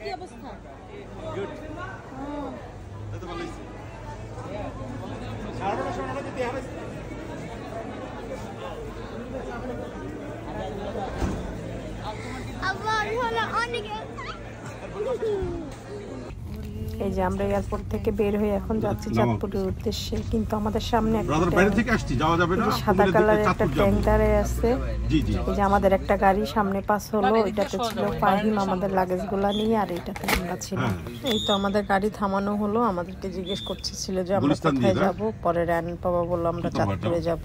কি অবস্থা? গুড। তো ভালো হইছে। সারাটা সময় যদি হারাইছে আবার হলো অনেক। এই যে আমরা এয়ারপোর্ট থেকে বের হয়ে এখন যাচ্ছি চাঁদপুরের উদ্দেশ্যে, কিন্তু আমাদের সামনে সাদা কালারের একটা ট্যাঙ্ক দাঁড়িয়ে আছে। এই যে আমাদের একটা গাড়ি সামনে পাস হলো, ওইটাতে ছিল ফাহিম আমাদের লাগেজগুলা নিয়ে, আর এইটাতে আমরা ছিলাম। এই তো আমাদের গাড়ি থামানো হলো, আমাদেরকে জিজ্ঞেস করছিল যে আমরা কোথায় যাব। পরে রান বাবা বললো আমরা চাঁদপুরে যাব।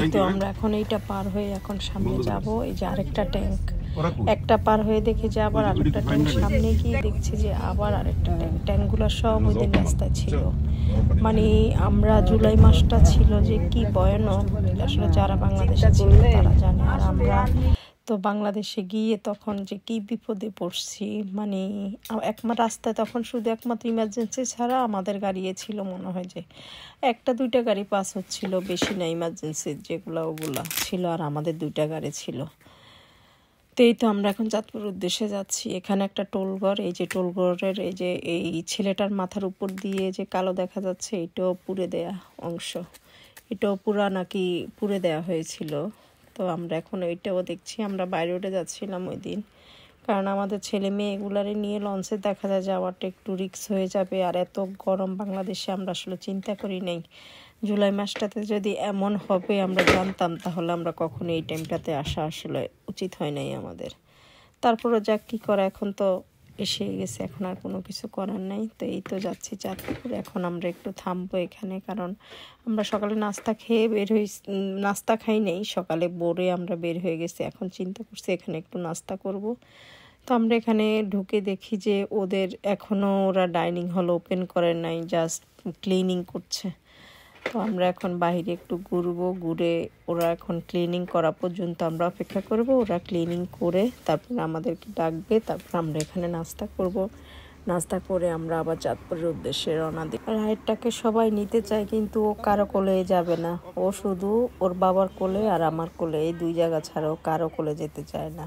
এই তো আমরা এখন এইটা পার হয়ে এখন সামনে যাব। এই যে আরেকটা ট্যাঙ্ক, একটা পার হয়ে দেখি যে আবার আরেকটা ট্যাঙ্ক, সামনে গিয়ে দেখছি যে আবার আরেকটা ট্যাঙ্ক। ট্যাঙ্কগুলো সব ওই দিন রাস্তায় ছিল। মানে আমরা জুলাই মাসটা ছিল যে কি ভয়ানক, আসলে যারা বাংলাদেশে ছিল তারা জানে। আর আমরা তো বাংলাদেশে গিয়ে তখন যে কি বিপদে পড়ছি, মানে একমাত্র রাস্তায় তখন শুধু একমাত্র ইমার্জেন্সি ছাড়া আমাদের গাড়ি ছিল মনে হয় যে একটা দুইটা গাড়ি পাস হচ্ছিল, বেশি না ইমার্জেন্সি যেগুলো ওগুলা ছিল, আর আমাদের দুইটা গাড়ি ছিল। তো এই তো আমরা এখন চাঁদপুর উদ্দেশ্যে যাচ্ছি। এখানে একটা টোলঘর, এই যে টোলঘরের এই যে এই ছেলেটার মাথার উপর দিয়ে যে কালো দেখা যাচ্ছে, এটাও পুড়ে দেয়া অংশ, এটাও পুরা নাকি পুড়ে দেয়া হয়েছিল। তো আমরা এখন ওইটাও দেখছি। আমরা বাইরে উঠে যাচ্ছিলাম ওই দিন, কারণ আমাদের ছেলে মেয়ে এগুলারে নিয়ে লঞ্চে দেখা যায় যাওয়াটা একটু রিস্ক হয়ে যাবে। আর এত গরম বাংলাদেশে আমরা আসলে চিন্তা করি নাই জুলাই মাসটাতে যদি এমন হবে আমরা জানতাম, তাহলে আমরা কখনো এই টাইমটাতে আসা আসলে উচিত হয় নাই আমাদের। তারপরে যাক কি করা, এখন তো এসে গেছে, এখন আর কোনো কিছু করার নাই। তো এই তো যাচ্ছি চাঁদপুর। এখন আমরা একটু থামবো এখানে, কারণ আমরা সকালে নাস্তা খেয়ে বের হই, নাস্তা খাই নেই সকালে, বোরে আমরা বের হয়ে গেছি। এখন চিন্তা করছি এখানে একটু নাস্তা করব। তো আমরা এখানে ঢুকে দেখি যে ওদের এখনও ওরা ডাইনিং হল ওপেন করে নাই, জাস্ট ক্লিনিং করছে। তো আমরা এখন বাইরে একটু ঘুরবো, ঘুরে ওরা এখন ক্লিনিং করা পর্যন্ত আমরা অপেক্ষা করব। ওরা ক্লিনিং করে তারপরে আমাদেরকে ডাকবে, তারপর আমরা এখানে নাস্তা করব। নাস্তা করে আমরা আবার চাঁদপুরের উদ্দেশ্যে রওনা দিই। রাইডটাকে সবাই নিতে চায়, কিন্তু ও কারো কোলে যাবে না। ও শুধু ওর বাবার কোলে আর আমার কোলে, এই দুই জায়গা ছাড়াও কারো কোলে যেতে চায় না।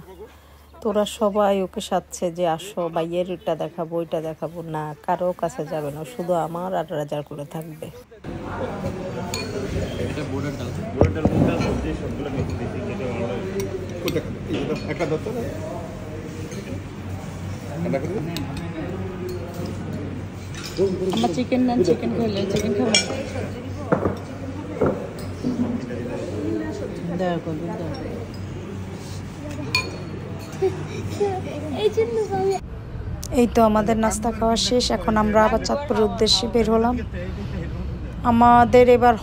তোরা সবাই ওকে সাথে যে আসো বাইয়ের এটা দেখাবো ওইটা দেখাবো, না কারো কাছে যাবে না, শুধু আমার আর রাজার কোলে থাকবে। আমার চিকেন নান, চিকেন খেলে চিকেন খাবো দয়া করবে। এই তো আমাদের নাস্তা খাওয়া শেষ, এখন আমরা আবার চাঁদপুরের উদ্দেশ্যে বের হলাম। আমাদের এবার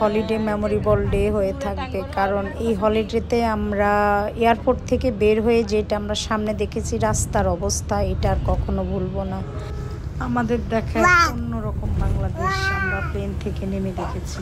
হলিডে মেমোরেবল ডে হয়ে থাকবে, কারণ এই হলিডেতে আমরা এয়ারপোর্ট থেকে বের হয়ে যেটা আমরা সামনে দেখেছি রাস্তার অবস্থা, এটা আর কখনো ভুলবো না। আমাদের দেখা অন্যরকম বাংলাদেশ আমরা প্লেন থেকে নেমে দেখেছি।